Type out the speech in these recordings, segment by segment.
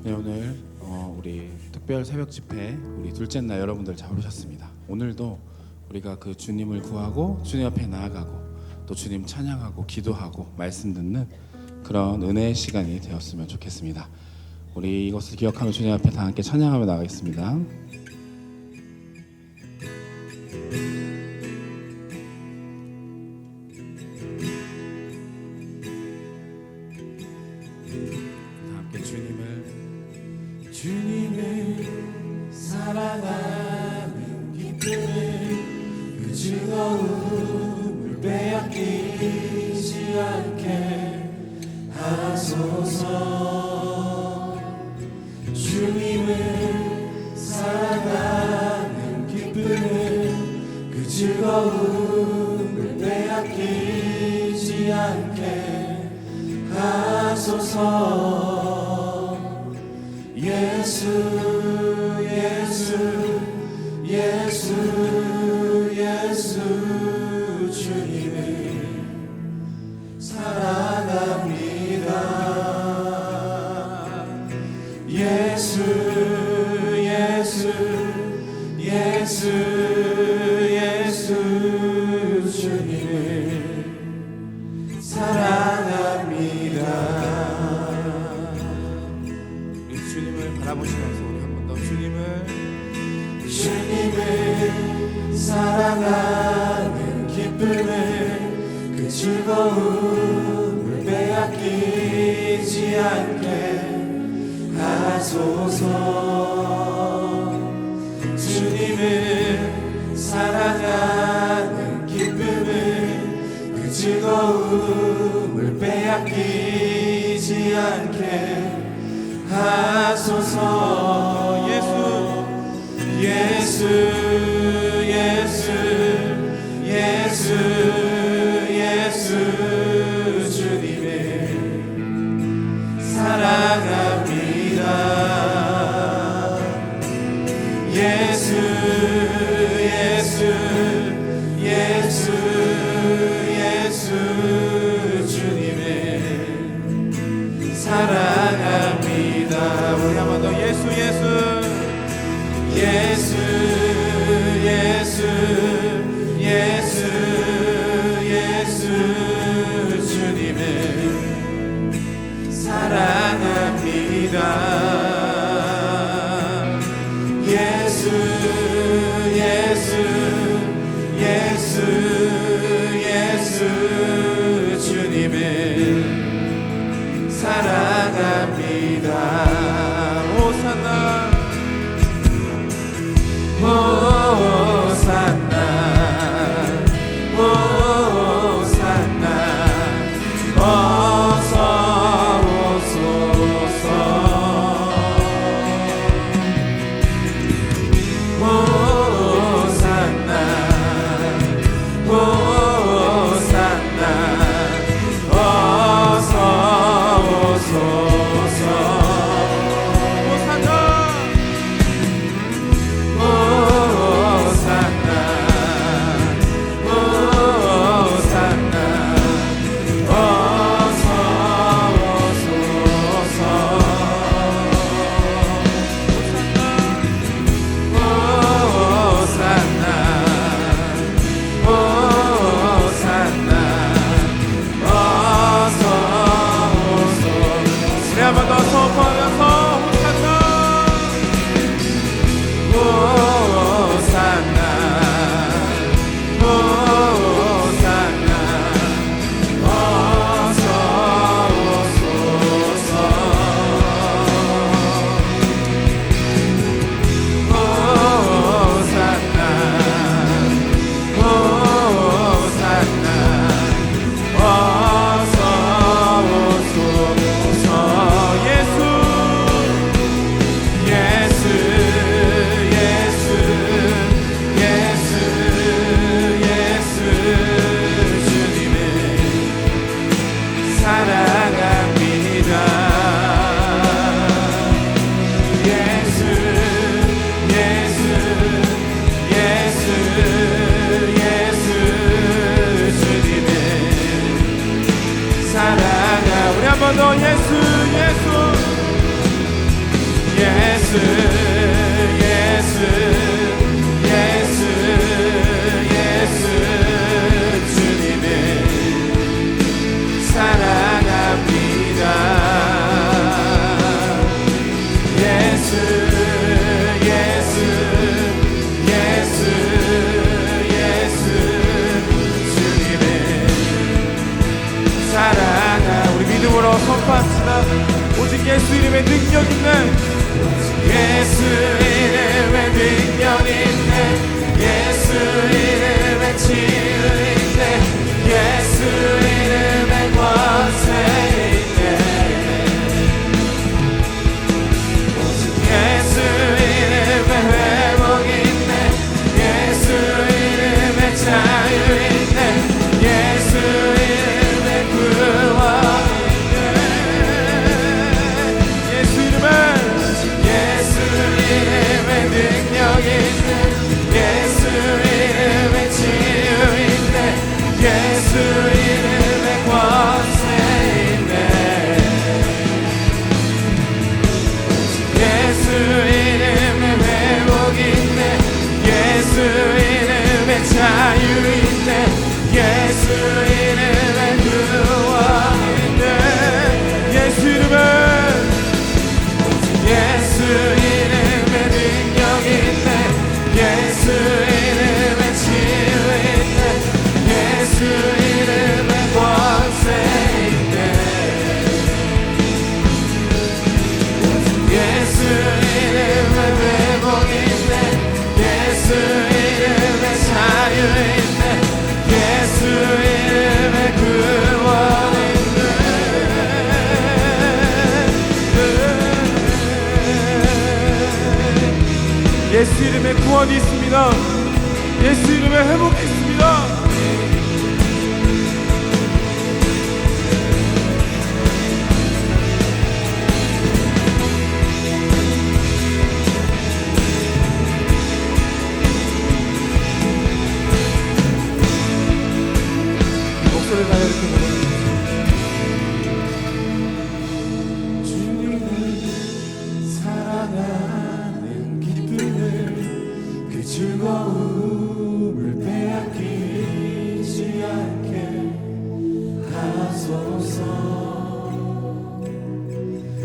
네, 오늘 우리 특별 새벽 집회 우리 둘째 날 여러분들 잘 오셨습니다. 오늘도 우리가 그 주님을 구하고 주님 앞에 나아가고 또 주님 찬양하고 기도하고 말씀 듣는 그런 은혜의 시간이 되었으면 좋겠습니다. 우리 이것을 기억하며 주님 앞에 다 함께 찬양하며 나가겠습니다. 주님을 사랑하는 기쁨을 그 즐거움을 빼앗기지 않게 하소서. 주님을 사랑하는 기쁨을 그 즐거움을 빼앗기지 않게 하소서. 예수 예수 예수 예수 주님을 사랑합니다. 예수 예수 예수 예수 주님을 사랑합니다. 주님을 바라보시면서 우리 한 번 더 주님을 사랑하는 기쁨을 그 즐거움을 빼앗기지 않게 하소서. 주님을 사랑하는 기쁨을 그 즐거움을 빼앗기지 않게 하소서. 예수 예수 예수 예수 주님을 사랑합니다. 예수 예수 예수 예수 주님을 사랑합니다. 우리 한 번 더 예수 예수 예수 예수 예수 예수 주님을 사랑합니다. 예수 예수 예수 예수 주님을 사랑합니다. 호산나 호산나 호산나 어서 오소서. 호산나 호산나 어서 오소서. 예수 예수 이름에 능력 있네. 예수 이름에 능력 있네. 예수 이름에 치유 있네. 예수 이름에 권세 있네. 예수 이름에 회복 있네. 예수 이름에 자유 있네. 예수 이름에 구원 있네. 예수 이름에 능력 있네. 예수 이름에 치유 있네. 예수 이름에 권세 있네. 예수 이름에 회복 있네. 예수 이름에 자유 있네. 예수 이름에 구원 있네. 예수 이름에 능력 있네. 예수 이름에 치유 있네. 예수 이름에 권세 있네. 예수 이름에 회복 있네. 예수 이름에 자유 있네. 예수 이름에 구원 있네. 예수 이름에 구원이 있습니다. 예수 이름에 회복이 있습니다. 목소리를 다해 이렇게 주님을 사랑하는 기쁨을 그 즐거움을 빼앗기지 않게 하소서.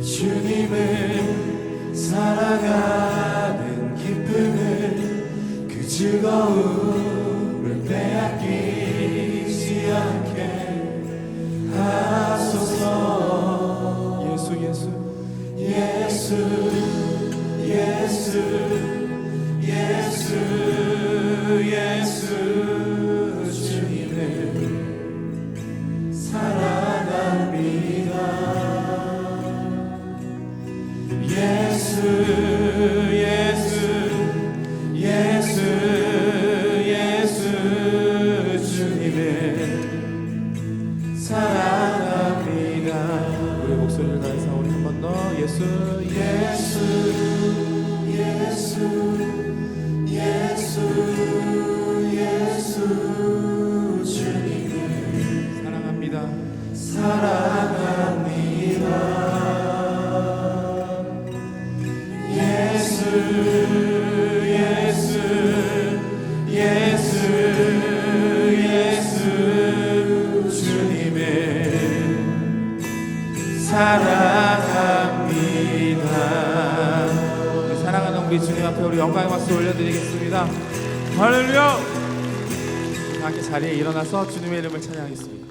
주님을 사랑하는 기쁨을 그 즐거움을 빼앗기지 않게 하소서. 예수 예수 예수 예수 예수 예수 주님을 사랑합니다. 예수 예수 예수 예수 주님을 사랑합니다. 우리 목소리를 다해서 우리 한 번 더 예수 예수 예수 예수 예수 주님을 사랑합니다. 사랑합니다. 예수 예수 예수 예수 주님을 사랑합니다. 사랑하는 우리 주님 앞에 우리 영광의 박수 올려드리겠습니다. 할렐루야. 함께 자리에 일어나서 주님의 이름을 찬양하겠습니다.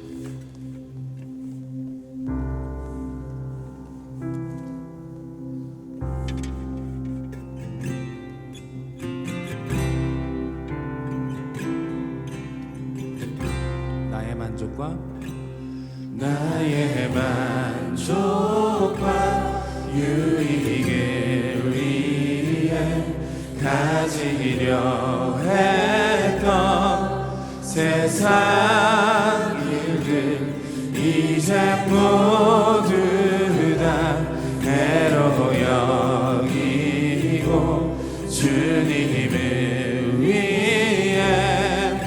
나의 만족과 나의 만족과 유익을 위해 가지려 했던 세상 일들 이제 모두 다 해로 여기고 주님을 위해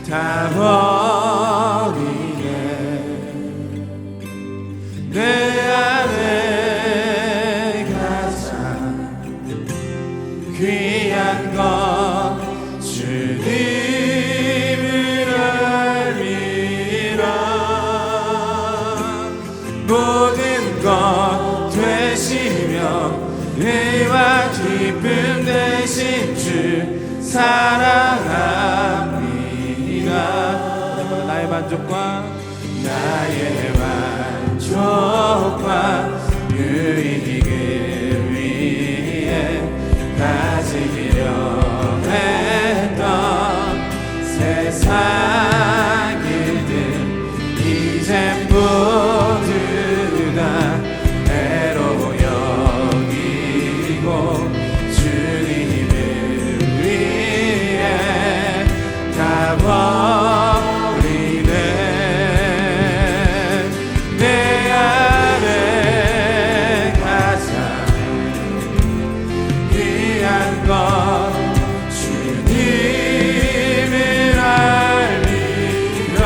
다 버리네. 내 안에 가장 귀한 것 주님을 알미라. 모든 것 되시며 의와 기쁨 되신 주 사랑합니다. 나의 만족과 나의 만족과 주님을 위해 가지기려 했던 세상 일들 이젠 모두 다 애로 여기고 주님을 위해 가버리네. 내 안에 가장 귀한 것 주님을 알리라.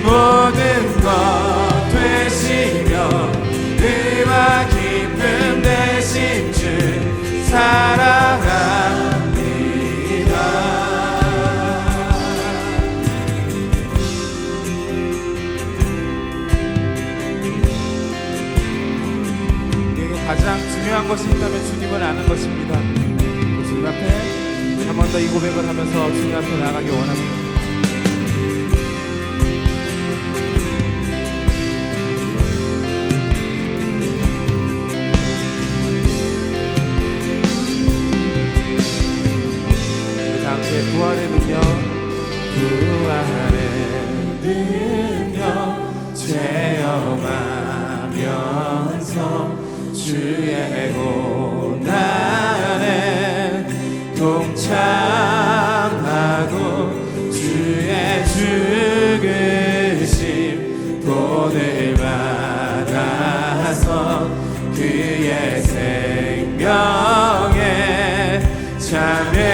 모든 것 되시며 의와 기쁨 되신 주 사랑합니다. 우리에게 가장 중요한 것이 있다면 주님을 아는 것입니다. 주님 앞에 한 번 더 이 고백을 하면서 주님 앞에 나가기 원합니다. 부활의 능력, 부활의 능력 체험하면서 주의 고난에 동참하고 주의 죽으심 본을 받아서 그의 생명에 참여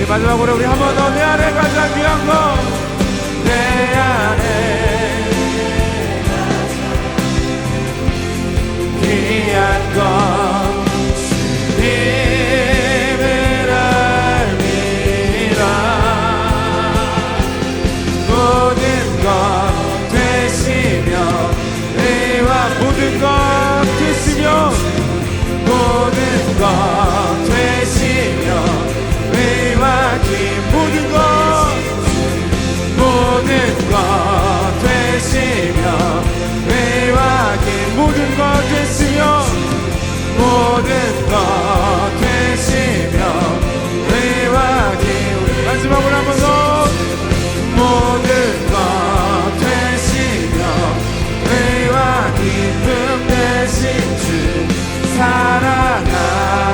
마지막으로 우리 한 번 더 내 안에 가장 귀한 것, 내 안에 귀한 것 주님을 알미라. 모든 것 되시며 의와 모든 것 되시며 모든 것 되시며 의와 기 모든 것 되시며 의와 기 모든 것 되시며 모든 것 되시며 의와 기 마지막으로 한 번 더 모든 것 되시며 의와 기쁨 되신 주 사랑합니다.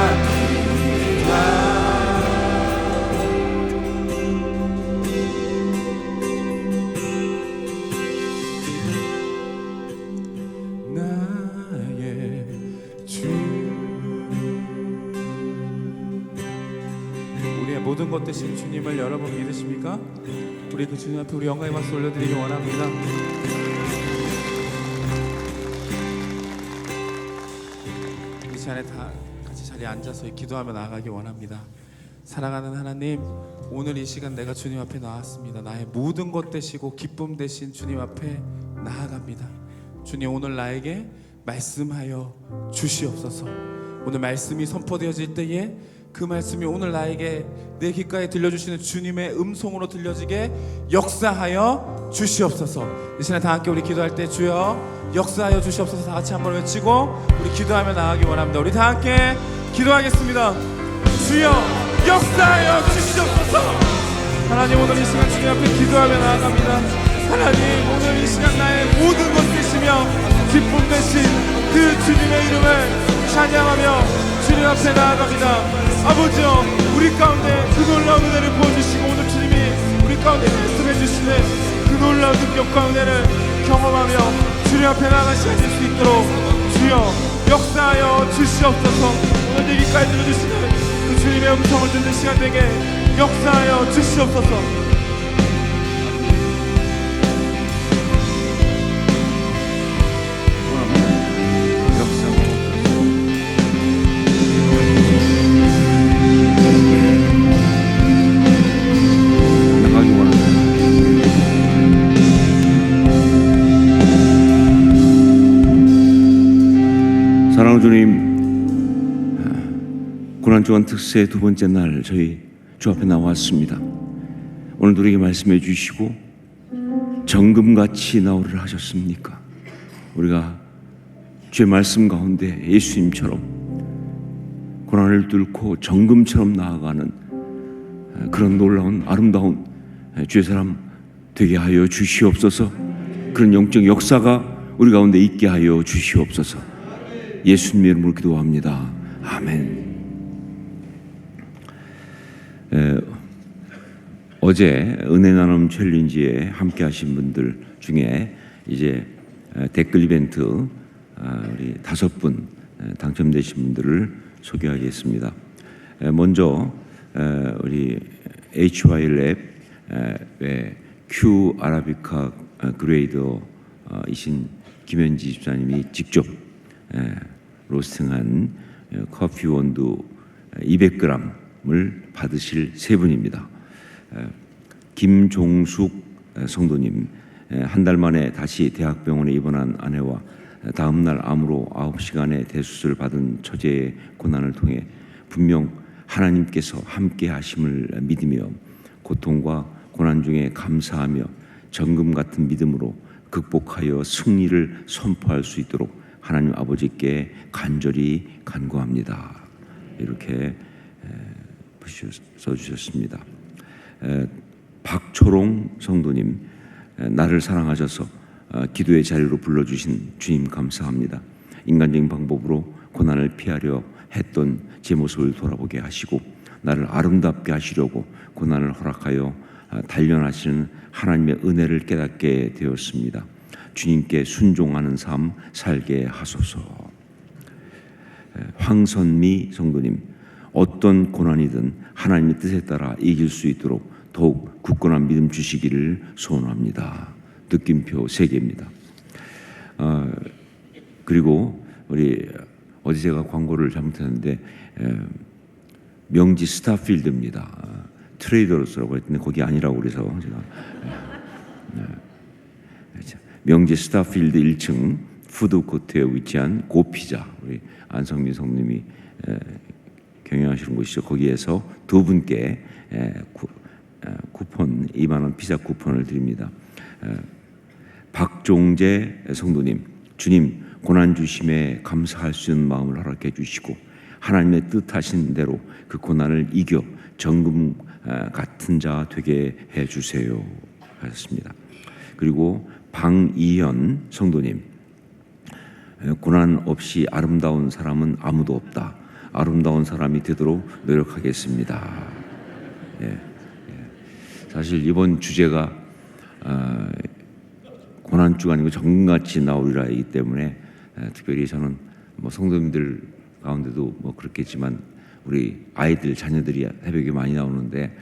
모든 것 되신 주님을 여러분 믿으십니까? 우리 그 주님 앞에 우리 영광의 박수 올려드리기 원합니다. 이 시간에 다 같이 자리에 앉아서 기도하며 나아가기 원합니다. 사랑하는 하나님, 오늘 이 시간 내가 주님 앞에 나왔습니다. 나의 모든 것 되시고 기쁨 되신 주님 앞에 나아갑니다. 주님, 오늘 나에게 말씀하여 주시옵소서. 오늘 말씀이 선포되어질 때에 그 말씀이 오늘 나에게 내 귓가에 들려주시는 주님의 음성으로 들려지게 역사하여 주시옵소서. 이 시간에 다 함께 우리 기도할 때 주여 역사하여 주시옵소서 다 같이 한번 외치고 우리 기도하며 나가기 원합니다. 우리 다 함께 기도하겠습니다. 주여 역사하여 주시옵소서. 하나님 오늘 이 시간 주님 앞에 기도하며 나아갑니다. 하나님 오늘 이 시간 나의 모든 것 되시며 기쁨 되신 그 주님의 이름을 찬양하며 주님 앞에 나아갑니다. 아버지여 우리 가운데 그 놀라운 은혜를 부어주시고 오늘 주님이 우리 가운데 말씀해 주시는 그 놀라운 능력과 은혜를 경험하며 주님 앞에 나아갈 시간이 될 수 있도록 주여 역사하여 주시옵소서. 오늘 내 귓가에 들려주시는 그 주님의 음성을 듣는 시간 되게 역사하여 주시옵소서. 사랑하는 주님, 고난주간 특세 두 번째 날 저희 주 앞에 나왔습니다. 오늘도 우리에게 말씀해 주시고 정금같이 나오리라 하셨습니까? 우리가 주의 말씀 가운데 예수님처럼 고난을 뚫고 정금처럼 나아가는 그런 놀라운 아름다운 주의 사람 되게 하여 주시옵소서. 그런 영적 역사가 우리 가운데 있게 하여 주시옵소서. 예수님 이름으로 기도합니다. 아멘. 어제 은혜 나눔 챌린지에 함께 하신 분들 중에 이제 댓글 이벤트 우리 5분 당첨되신 분들을 소개하겠습니다. 먼저 우리 HYLab의 Q 아라비카 그레이더이신 김현지 집사님이 직접 로스팅한 커피 원두 200g을 받으실 세 분입니다. 김종숙 성도님, 한 달 만에 다시 대학병원에 입원한 아내와 다음 날 암으로 9시간의 대수술을 받은 처제의 고난을 통해 분명 하나님께서 함께 하심을 믿으며 고통과 고난 중에 감사하며 정금 같은 믿음으로 극복하여 승리를 선포할 수 있도록 하나님 아버지께 간절히 간구합니다. 이렇게 써주셨습니다. 박초롱 성도님, 나를 사랑하셔서 기도의 자리로 불러주신 주님 감사합니다. 인간적인 방법으로 고난을 피하려 했던 제 모습을 돌아보게 하시고 나를 아름답게 하시려고 고난을 허락하여 단련하시는 하나님의 은혜를 깨닫게 되었습니다. 주님께 순종하는 삶 살게 하소서. 황선미 성도님, 어떤 고난이든 하나님의 뜻에 따라 이길 수 있도록 더욱 굳건한 믿음 주시기를 소원합니다. 느낌표 3개입니다. 그리고 우리 어제 제가 광고를 잘못했는데 명지 스타필드입니다. 트레이더스라고 했는데 거기 아니라고 그래서 제가 명지 스타필드 1층 푸드코트에 위치한 고피자, 우리 안성민 성님이 경영하시는 곳이죠. 거기에서 두 분께 쿠폰 2만 원 피자 쿠폰을 드립니다. 박종재 성도님, 주님 고난 주심에 감사할 수 있는 마음을 허락해 주시고 하나님의 뜻하신 대로 그 고난을 이겨 정금 같은 자 되게 해 주세요 하셨습니다. 그리고 방이현 성도님, 고난 없이 아름다운 사람은 아무도 없다. 아름다운 사람이 되도록 노력하겠습니다. 사실 이번 주제가 고난주가 아니고 정금같이 나오리라이기 때문에 특별히 저는 뭐 성도님들 가운데도 뭐 그렇겠지만 우리 아이들 자녀들이 새벽에 많이 나오는데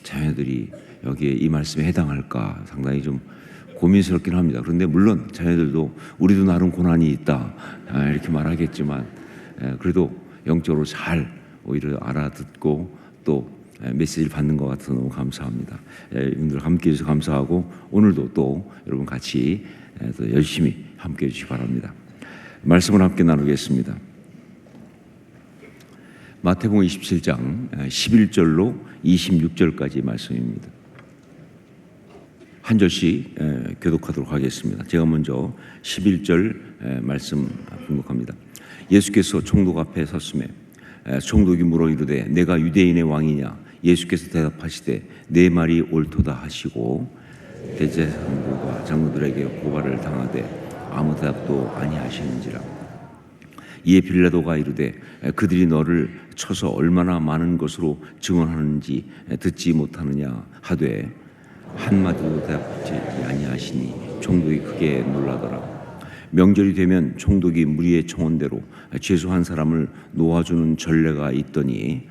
자녀들이 여기에 이 말씀에 해당할까 상당히 좀 고민스럽긴 합니다. 그런데 물론 자녀들도 우리도 나름 고난이 있다 이렇게 말하겠지만 그래도 영적으로 잘 오히려 알아듣고 또 메시지를 받는 것 같아서 너무 감사합니다. 여러분들 함께 해주셔서 감사하고 오늘도 또 여러분 같이 또 열심히 함께 해주시기 바랍니다. 말씀을 함께 나누겠습니다. 마태복음 27장 11절로 26절까지 말씀입니다. 한 절씩 교독하도록 하겠습니다. 제가 먼저 11절 말씀 공독합니다. 예수께서 총독 앞에 섰음에 총독이 물어 이르되 내가 유대인의 왕이냐? 예수께서 대답하시되 내 말이 옳도다 하시고 대제사장들과 장로들에게 고발을 당하되 아무 대답도 아니하시는지라. 이에 빌라도가 이르되 그들이 너를 쳐서 얼마나 많은 것으로 증언하는지 듣지 못하느냐 하되 한마디도 대답하지 아니하시니 총독이 크게 놀라더라. 명절이 되면 총독이 무리의 청원대로 죄수 한 사람을 놓아주는 전례가 있더니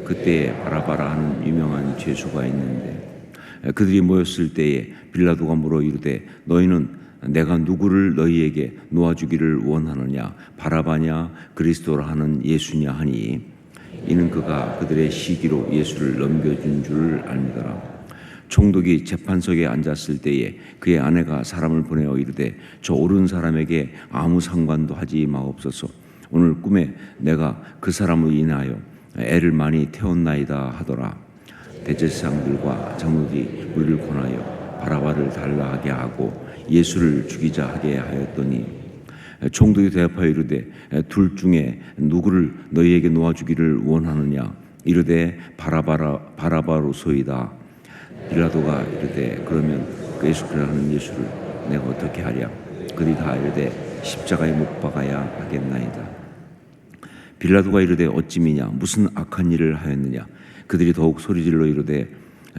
그때에 바라바라 하는 유명한 죄수가 있는데 그들이 모였을 때에 빌라도가 물어 이르되 너희는 내가 누구를 너희에게 놓아주기를 원하느냐? 바라바냐 그리스도라 하는 예수냐 하니 이는 그가 그들의 시기로 예수를 넘겨준 줄 알미더라. 총독이 재판석에 앉았을 때에 그의 아내가 사람을 보내어 이르되 저 오른 사람에게 아무 상관도 하지 마옵소서. 오늘 꿈에 내가 그 사람을 인하여 애를 많이 태웠나이다 하더라. 대제사장들과 장로들이 우리를 권하여 바라바를 달라 하게 하고 예수를 죽이자 하게 하였더니 총독이 대답하여 이르되 둘 중에 누구를 너희에게 놓아주기를 원하느냐? 이르되 바라바로소이다. 빌라도가 이르되 그러면 그 예수라는 예수를 내가 어떻게 하랴? 그들이 다 이르되 십자가에 못 박아야 하겠나이다. 빌라도가 이르되 어찌미냐? 무슨 악한 일을 하였느냐? 그들이 더욱 소리질러 이르되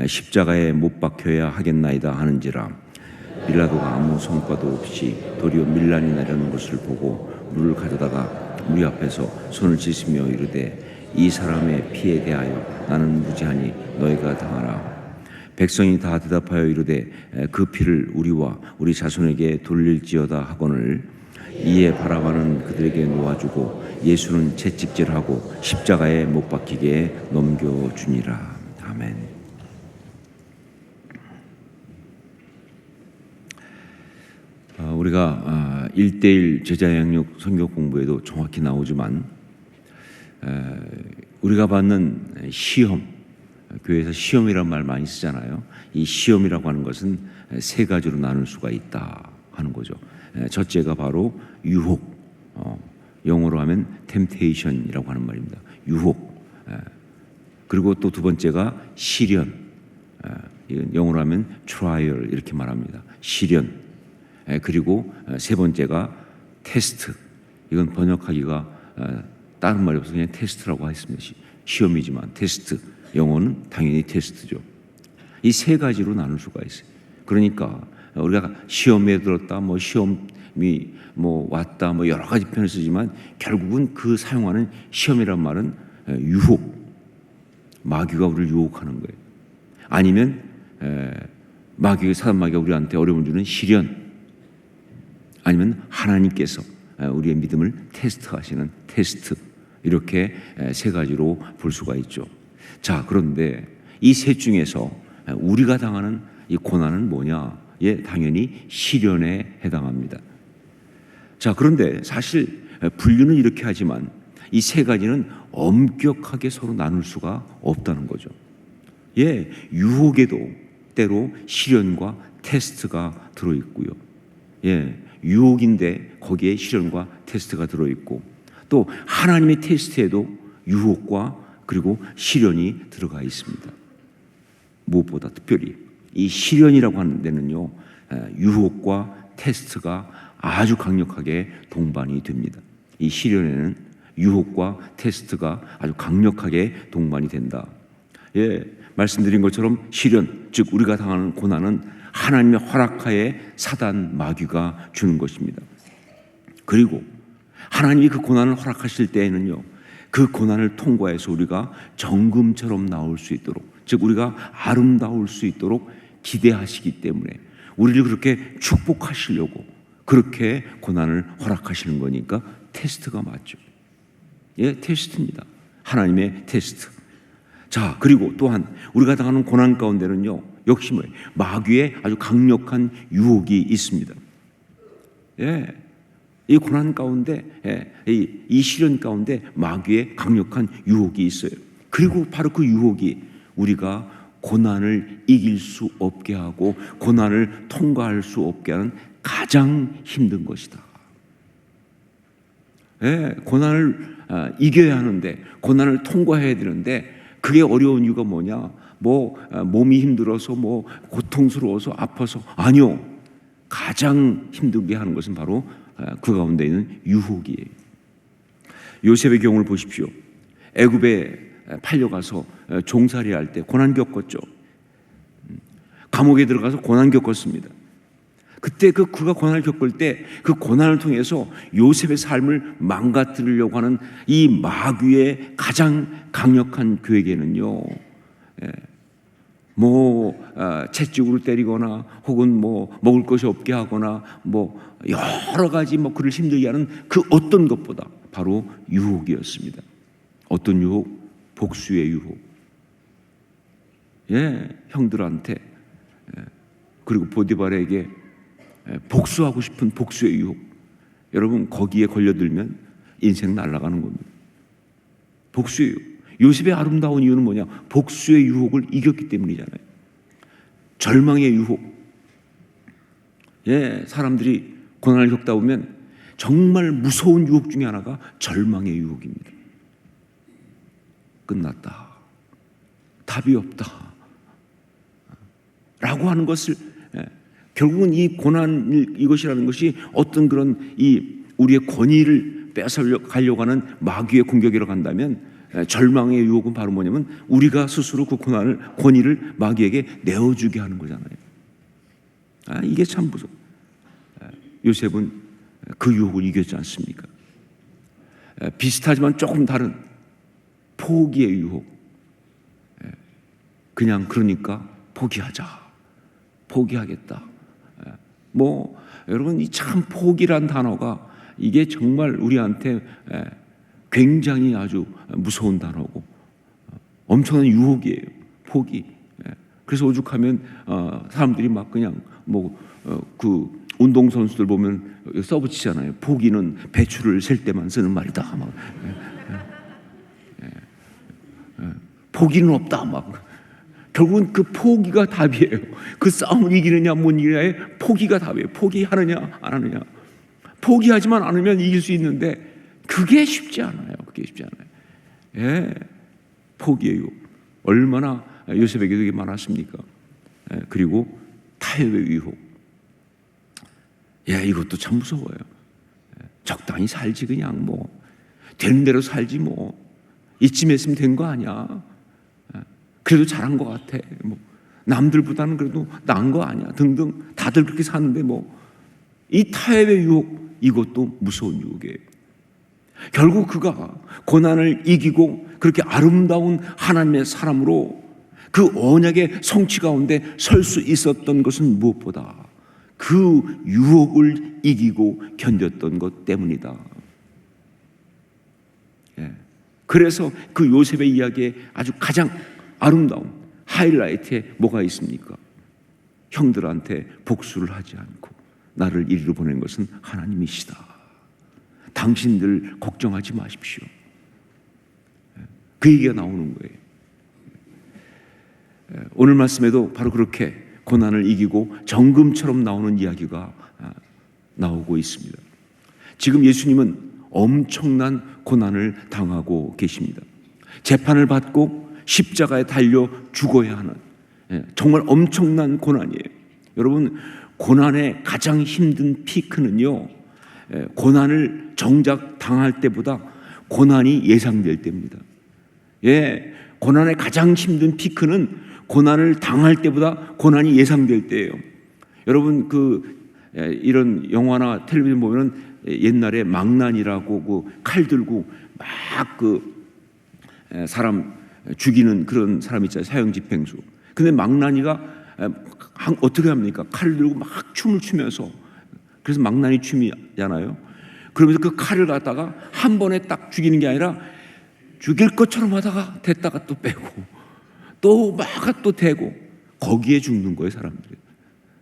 십자가에 못 박혀야 하겠나이다 하는지라. 빌라도가 아무 성과도 없이 도리어 밀란이 나려는 것을 보고 물을 가져다가 무리 앞에서 손을 씻으며 이르되 이 사람의 피에 대하여 나는 무죄하니 너희가 당하라. 백성이 다 대답하여 이르되 그 피를 우리와 우리 자손에게 돌릴지어다 하거늘. 이에 바라바는 그들에게 놓아주고 예수는 채찍질하고 십자가에 못 박히게 넘겨주니라. 아멘. 우리가 1:1 제자 양육 성경 공부에도 정확히 나오지만 우리가 받는 시험, 교회에서 시험이란 말 많이 쓰잖아요. 이 시험이라고 하는 것은 세 가지로 나눌 수가 있다 하는 거죠. 첫째가 바로 유혹, 영어로 하면 temptation이라고 하는 말입니다. 유혹. 그리고 또 두 번째가 시련, 영어로 하면 trial 이렇게 말합니다. 시련. 그리고 세 번째가 테스트. 이건 번역하기가 다른 말이 없어서 그냥 테스트라고 했습니다. 시험이지만 테스트. 영어는 당연히 테스트죠. 이 세 가지로 나눌 수가 있어요. 그러니까 우리가 시험에 들었다, 뭐 시험이 뭐 왔다, 뭐 여러 가지 표현을 쓰지만 결국은 그 사용하는 시험이란 말은 유혹, 마귀가 우리를 유혹하는 거예요. 아니면 사단 마귀가 우리한테 어려움을 주는 시련, 아니면 하나님께서 우리의 믿음을 테스트하시는 테스트, 이렇게 세 가지로 볼 수가 있죠. 자, 그런데 이 셋 중에서 우리가 당하는 이 고난은 뭐냐? 예, 당연히 시련에 해당합니다. 자, 그런데 사실 분류는 이렇게 하지만 이 세 가지는 엄격하게 서로 나눌 수가 없다는 거죠. 예, 유혹에도 때로 시련과 테스트가 들어있고요. 예, 유혹인데 거기에 시련과 테스트가 들어있고, 또 하나님의 테스트에도 유혹과 그리고 시련이 들어가 있습니다. 무엇보다 특별히 이 시련이라고 하는 데는요, 유혹과 테스트가 아주 강력하게 동반이 됩니다. 이 시련에는 유혹과 테스트가 아주 강력하게 동반이 된다. 예, 말씀드린 것처럼 시련, 즉 우리가 당하는 고난은 하나님의 허락하에 사단 마귀가 주는 것입니다. 그리고 하나님이 그 고난을 허락하실 때에는요, 그 고난을 통과해서 우리가 정금처럼 나올 수 있도록, 즉 우리가 아름다울 수 있도록 기대하시기 때문에 우리를 그렇게 축복하시려고 그렇게 고난을 허락하시는 거니까 테스트가 맞죠. 예, 테스트입니다. 하나님의 테스트. 자, 그리고 또한 우리가 당하는 고난 가운데는요, 역시 뭐예요? 마귀의 아주 강력한 유혹이 있습니다. 예, 이 고난 가운데, 이 시련 가운데 마귀의 강력한 유혹이 있어요. 그리고 바로 그 유혹이 우리가 고난을 이길 수 없게 하고 고난을 통과할 수 없게 하는 가장 힘든 것이다. 고난을 이겨야 하는데, 고난을 통과해야 되는데, 그게 어려운 이유가 뭐냐? 몸이 힘들어서, 고통스러워서, 아파서. 아니요. 가장 힘들게 하는 것은 바로 그 가운데 있는 유혹이에요. 요셉의 경우를 보십시오. 애굽에 팔려가서 종살이 할 때 고난 겪었죠. 감옥에 들어가서 고난 겪었습니다. 그때 그가 고난을 겪을 때 그 고난을 통해서 요셉의 삶을 망가뜨리려고 하는 이 마귀의 가장 강력한 계획에는요, 채찍으로 때리거나 혹은 먹을 것이 없게 하거나 여러 가지 그를 힘들게 하는 그 어떤 것보다 바로 유혹이었습니다. 어떤 유혹? 복수의 유혹. 형들한테 그리고 보디발에게 복수하고 싶은 복수의 유혹. 여러분, 거기에 걸려들면 인생 날아가는 겁니다. 복수의 유혹. 요셉의 아름다운 이유는 뭐냐? 복수의 유혹을 이겼기 때문이잖아요. 절망의 유혹. 사람들이 고난을 겪다 보면 정말 무서운 유혹 중에 하나가 절망의 유혹입니다. 끝났다. 답이 없다. 라고 하는 것을, 결국은 이 고난, 이것이라는 것이 어떤 그런 우리의 권위를 뺏어가려고 하는 마귀의 공격이라고 한다면, 절망의 유혹은 바로 뭐냐면 우리가 스스로 그 권위를 마귀에게 내어주게 하는 거잖아요. 이게 참 무서워. 요셉은 그 유혹을 이겼지 않습니까? 비슷하지만 조금 다른 포기의 유혹. 그냥 그러니까 포기하겠다. 여러분, 이 참 포기란 단어가 이게 정말 우리한테 굉장히 아주 무서운 단어고 엄청난 유혹이에요. 포기. 그래서 오죽하면 사람들이 막 그냥 그 운동 선수들 보면 써붙이잖아요. 포기는 배추를 셀 때만 쓰는 말이다. 포기는 없다. 결국은 그 포기가 답이에요. 그 싸움을 이기느냐 못 이기느냐의 포기가 답이에요. 포기하느냐 안 하느냐. 포기하지만 않으면 이길 수 있는데 그게 쉽지 않아요. 포기의 유혹. 얼마나 요셉에게도 이게 많았습니까? 그리고 타협의 유혹. 이것도 참 무서워요. 적당히 살지, 그냥 되는 대로 살지 이쯤 했으면 된 거 아니야. 그래도 잘한 것 같아. 남들보다는 그래도 나은 거 아니야. 등등. 다들 그렇게 사는데 이 타협의 유혹, 이것도 무서운 유혹이에요. 결국 그가 고난을 이기고 그렇게 아름다운 하나님의 사람으로 그 언약의 성취 가운데 설 수 있었던 것은 무엇보다 그 유혹을 이기고 견뎠던 것 때문이다. 그래서 그 요셉의 이야기에 아주 가장 아름다운 하이라이트에 뭐가 있습니까? 형들한테 복수를 하지 않고 나를 이리로 보낸 것은 하나님이시다. 당신들 걱정하지 마십시오. 그 얘기가 나오는 거예요. 오늘 말씀에도 바로 그렇게 고난을 이기고 정금처럼 나오는 이야기가 나오고 있습니다. 지금 예수님은 엄청난 고난을 당하고 계십니다. 재판을 받고 십자가에 달려 죽어야 하는 정말 엄청난 고난이에요. 여러분, 고난의 가장 힘든 피크는요, 고난을 정작 당할 때보다 고난이 예상될 때입니다. 고난의 가장 힘든 피크는 고난을 당할 때보다 고난이 예상될 때예요. 여러분, 이런 영화나 텔레비전 보면 옛날에 망난이라고 칼 들고 막 사람 죽이는 그런 사람 있잖아요. 사형집행수. 근데 망나니가 어떻게 합니까? 칼을 들고 막 춤을 추면서, 그래서 망나니 춤이잖아요. 그러면서 그 칼을 갖다가 한 번에 딱 죽이는 게 아니라 죽일 것처럼 하다가 됐다가 또 빼고 또 막 또 대고 거기에 죽는 거예요, 사람들이.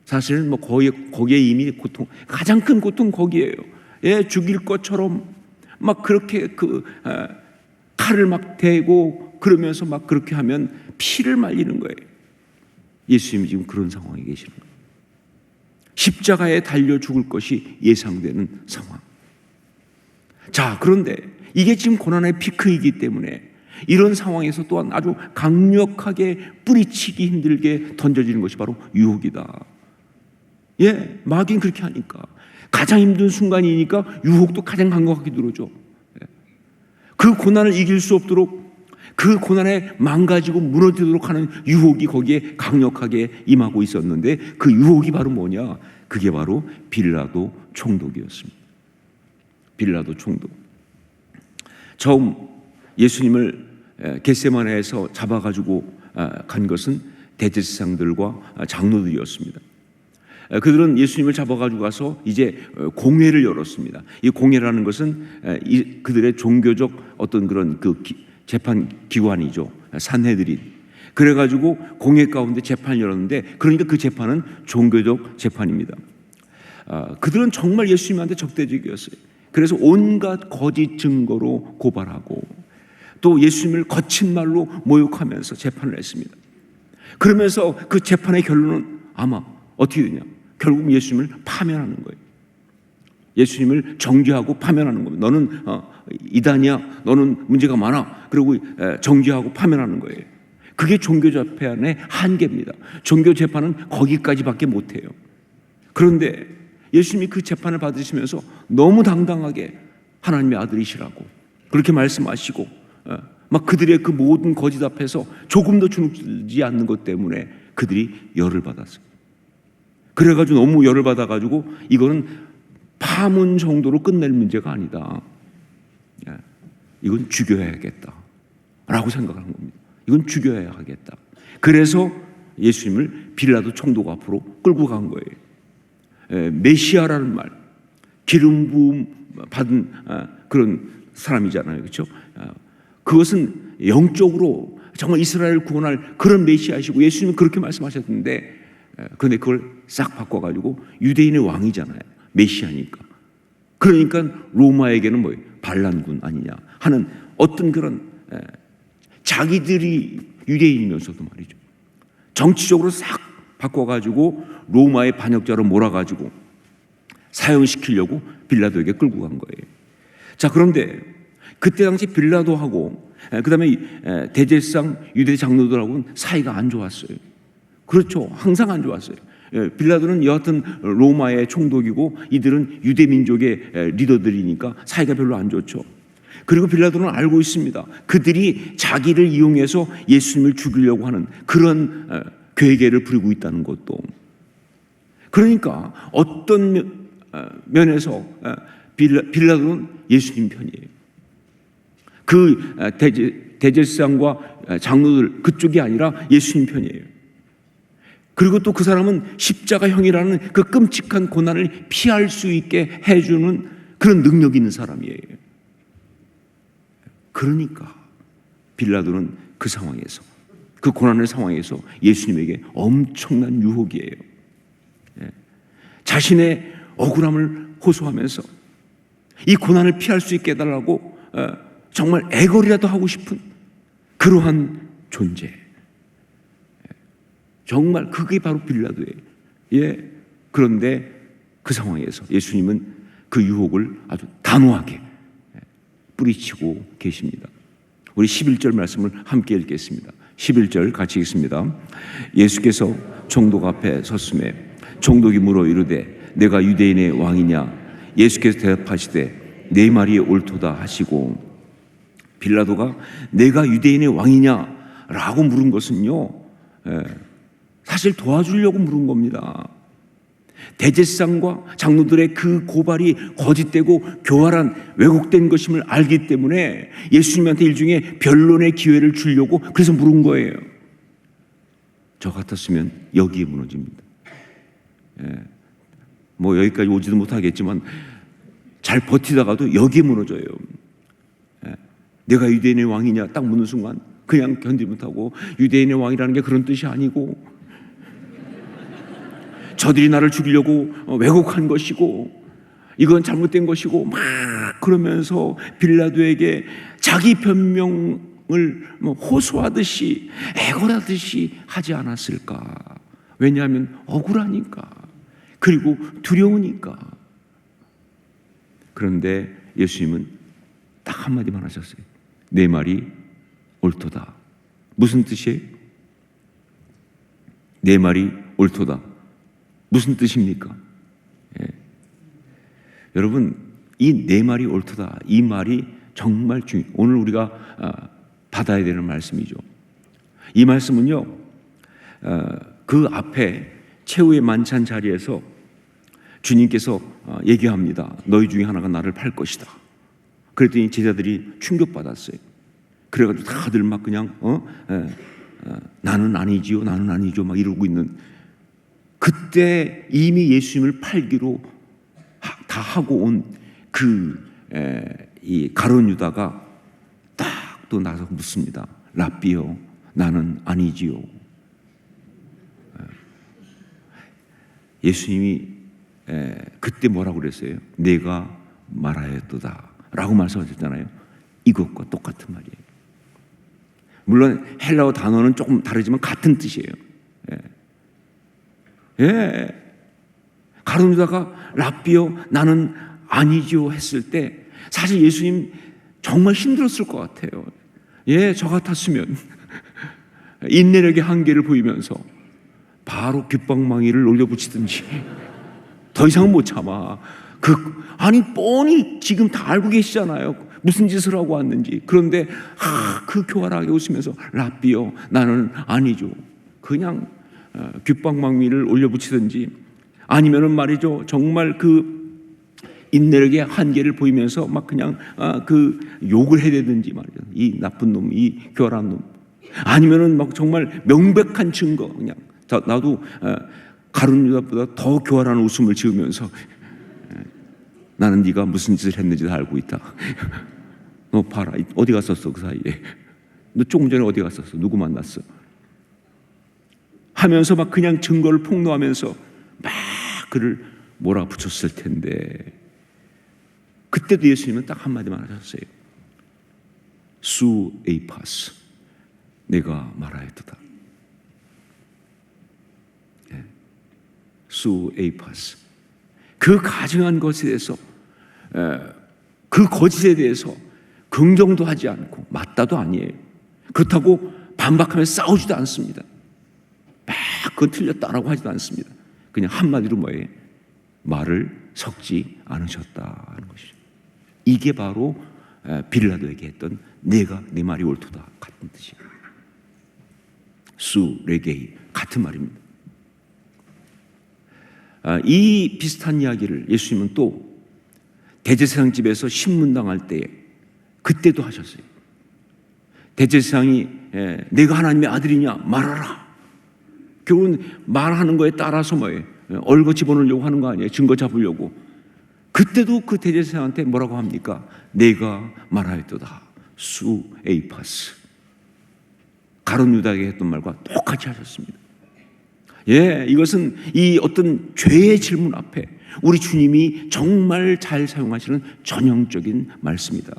사실은 거기에 이미 고통, 가장 큰 고통 거기에요. 죽일 것처럼 막 그렇게 칼을 막 대고 그러면서 막 그렇게 하면 피를 말리는 거예요. 예수님이 지금 그런 상황에 계시는 거예요. 십자가에 달려 죽을 것이 예상되는 상황. 자, 그런데 이게 지금 고난의 피크이기 때문에 이런 상황에서 또한 아주 강력하게 뿌리치기 힘들게 던져지는 것이 바로 유혹이다. 예, 마귀는 그렇게 하니까 가장 힘든 순간이니까 유혹도 가장 강력하게 들어오죠. 그 고난을 이길 수 없도록 그 고난에 망가지고 무너지도록 하는 유혹이 거기에 강력하게 임하고 있었는데 그 유혹이 바로 뭐냐? 그게 바로 빌라도 총독이었습니다. 빌라도 총독. 처음 예수님을 겟세마네에서 잡아가지고 간 것은 대제사장들과 장로들이었습니다. 그들은 예수님을 잡아가지고 가서 이제 공회를 열었습니다. 이 공회라는 것은 그들의 종교적 어떤 그런 재판 기관이죠. 산헤드린. 그래가지고 공회 가운데 재판을 열었는데 그러니까 그 재판은 종교적 재판입니다. 그들은 정말 예수님한테 적대적이었어요. 그래서 온갖 거짓 증거로 고발하고 또 예수님을 거친 말로 모욕하면서 재판을 했습니다. 그러면서 그 재판의 결론은 아마 어떻게 되냐? 결국 예수님을 파면하는 거예요. 예수님을 정죄하고 파면하는 겁니다. 너는 이단이야. 너는 문제가 많아. 그리고 정죄하고 파면하는 거예요. 그게 종교재판의 한계입니다. 종교재판은 거기까지밖에 못해요. 그런데 예수님이 그 재판을 받으시면서 너무 당당하게 하나님의 아들이시라고 그렇게 말씀하시고 막 그들의 그 모든 거짓 앞에서 조금도 주눅들지 않는 것 때문에 그들이 열을 받았어요. 그래가지고 너무 열을 받아가지고 이거는 파문 정도로 끝낼 문제가 아니다. 이건 죽여야겠다 라고 생각한 겁니다. 이건 죽여야 하겠다. 그래서 예수님을 빌라도 총독 앞으로 끌고 간 거예요. 메시아라는 말, 기름 부음 받은 그런 사람이잖아요. 그렇죠? 그것은 영적으로 정말 이스라엘 구원할 그런 메시아이시고 예수님은 그렇게 말씀하셨는데 그런데 그걸 싹 바꿔가지고 유대인의 왕이잖아요. 메시아니까. 그러니까 로마에게는 뭐예요? 반란군 아니냐 하는 어떤 그런 자기들이 유대인이면서도 말이죠. 정치적으로 싹 바꿔가지고 로마의 반역자로 몰아가지고 사형시키려고 빌라도에게 끌고 간 거예요. 자, 그런데 그때 당시 빌라도하고 그 다음에 대제사장 유대 장로들하고는 사이가 안 좋았어요. 그렇죠. 항상 안 좋았어요. 빌라도는 여하튼 로마의 총독이고 이들은 유대 민족의 리더들이니까 사이가 별로 안 좋죠. 그리고 빌라도는 알고 있습니다. 그들이 자기를 이용해서 예수님을 죽이려고 하는 그런 괴계를 부리고 있다는 것도. 그러니까 어떤 면에서 빌라도는 예수님 편이에요. 그 대제사장과 장로들 그쪽이 아니라 예수님 편이에요. 그리고 또 그 사람은 십자가형이라는 그 끔찍한 고난을 피할 수 있게 해주는 그런 능력이 있는 사람이에요. 그러니까 빌라도는 그 상황에서 그 고난의 상황에서 예수님에게 엄청난 유혹이에요. 자신의 억울함을 호소하면서 이 고난을 피할 수 있게 해달라고 정말 애걸이라도 하고 싶은 그러한 존재. 정말 그게 바로 빌라도예요. 그런데 그 상황에서 예수님은 그 유혹을 아주 단호하게 뿌리치고 계십니다. 우리 11절 말씀을 함께 읽겠습니다. 11절 같이 읽습니다. 예수께서 총독 앞에 섰음에 총독이 물어 이르되 내가 유대인의 왕이냐? 예수께서 대답하시되 내 말이 옳도다 하시고 빌라도가 내가 유대인의 왕이냐? 라고 물은 것은요 사실 도와주려고 물은 겁니다. 대제사장과 장로들의 그 고발이 거짓되고 교활한 왜곡된 것임을 알기 때문에 예수님한테 일종의 변론의 기회를 주려고 그래서 물은 거예요. 저 같았으면 여기에 무너집니다. 뭐 여기까지 오지도 못하겠지만 잘 버티다가도 여기에 무너져요. 내가 유대인의 왕이냐 딱 묻는 순간 그냥 견디지 못하고 유대인의 왕이라는 게 그런 뜻이 아니고 저들이 나를 죽이려고 왜곡한 것이고 이건 잘못된 것이고 막 그러면서 빌라도에게 자기 변명을 호소하듯이 애걸하듯이 하지 않았을까? 왜냐하면 억울하니까, 그리고 두려우니까. 그런데 예수님은 딱 한마디만 하셨어요. 내 말이 옳도다. 무슨 뜻이에요? 내 말이 옳도다. 무슨 뜻입니까? 예. 여러분, 이 내 말이 옳도다, 이 말이 정말 중요해요. 오늘 우리가 받아야 되는 말씀이죠. 이 말씀은요, 그 앞에 최후의 만찬 자리에서 주님께서 얘기합니다. 너희 중에 하나가 나를 팔 것이다. 그랬더니 제자들이 충격받았어요. 그래가지고 다들 막 그냥 나는 아니지요, 나는 아니죠 막 이러고 있는, 그때 이미 예수님을 팔기로 다 하고 온 이 가룟 유다가 딱 또 나서 묻습니다. 랍비요, 나는 아니지요. 예수님이 그때 뭐라고 그랬어요? 내가 말하였도다 라고 말씀하셨잖아요. 이것과 똑같은 말이에요. 물론 헬라어 단어는 조금 다르지만 같은 뜻이에요. 가룟 유다가 랍비요, 나는 아니지요 했을 때 사실 예수님 정말 힘들었을 것 같아요. 저 같았으면 인내력의 한계를 보이면서 바로 귓방망이를 올려붙이든지, 더 이상은 못 참아. 아니 뻔히 지금 다 알고 계시잖아요, 무슨 짓을 하고 왔는지. 그런데 그 교활하게 웃으면서 랍비요, 나는 아니죠. 그냥 귓방망이를 올려붙이든지, 아니면은 말이죠, 정말 그 인내력의 한계를 보이면서 막 그냥 그 욕을 해대든지 말이죠. 이 나쁜 놈, 이 교활한 놈. 아니면은 막 정말 명백한 증거, 그냥 나도 가룟 유다보다 더 교활한 웃음을 지으면서 나는 네가 무슨 짓을 했는지 다 알고 있다. 너 봐라, 어디 갔었어 그 사이에. 너 조금 전에 어디 갔었어, 누구 만났어 하면서 막 그냥 증거를 폭로하면서 막 그를 몰아붙였을 텐데, 그때도 예수님은 딱 한마디만 하셨어요. 수 에이파스, 내가 말하였도다. 수 에이파스, 그 가증한 것에 대해서, 그 거짓에 대해서 긍정도 하지 않고 맞다도 아니에요. 그렇다고 반박하며 싸우지도 않습니다. 막 그건 틀렸다라고 하지도 않습니다. 그냥 한마디로 뭐예요? 말을 섞지 않으셨다는 것이죠. 이게 바로 빌라도에게 했던 내가 내 말이 옳도다 같은 뜻이에요. 수 레게이, 같은 말입니다. 이 비슷한 이야기를 예수님은 또 대제사장 집에서 신문당할 때에 그때도 하셨어요. 대제사장이 내가 하나님의 아들이냐 말하라. 결국은 말하는 거에 따라서 뭐예요? 얼거 집어넣으려고 하는 거 아니에요? 증거 잡으려고. 그때도 그 대제사장한테 뭐라고 합니까? 내가 말하였도다. 수 에이파스. 가룟 유다에게 했던 말과 똑같이 하셨습니다. 이것은 이 어떤 죄의 질문 앞에 우리 주님이 정말 잘 사용하시는 전형적인 말씀이다.